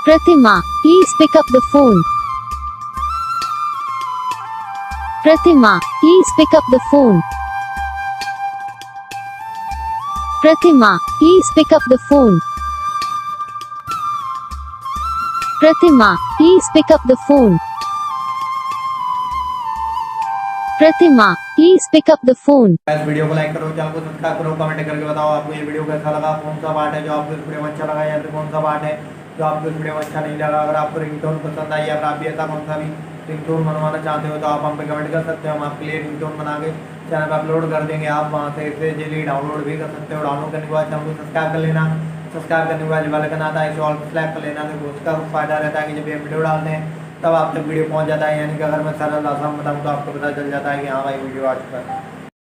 Pratima, please pick up the phone. Pratima, please pick up the phone. Pratima, please pick up the phone. Pratima, please pick up the phone. Pratima, please pick up the phone. इस video को like करो, channel को subscribe करो, comment करके बताओ आपको ये video कैसा लगा, कौन सा पार्ट है जो आपको इस वीडियो में अच्छा लगा या फिर कौन सा पार्ट है जो आपको इस वीडियो में अच्छा नहीं लगा। अगर आपको रिंगटोन पसंद आई या फिर आप भी ऐसा कौन सा भी रिंगटोन बनवाना चाहते हो तो आप हम पे कमेंट कर सकते हो। हम आपके लिए रिंगटोन बना के चैनल पर अपलोड कर देंगे। आप वहाँ से इसे इजीली डाउनलोड भी कर सकते हो। डाउनलोड करने के बाद चैनल को सब्सक्राइब कर लेना। सब्सक्राइब करने के बाद जो बेल आइकन आता है इसे ऑल पर सेलेक्ट कर लेना। तो उसका फायदा रहता है कि जब ये वीडियो डालते हैं तब आप तक वीडियो पहुँच जाता है, यानी कि अगर मैं सरल आसान बताऊँ तो आपको पता चल जाता है कि हाँ भाई वीडियो आ चुका है।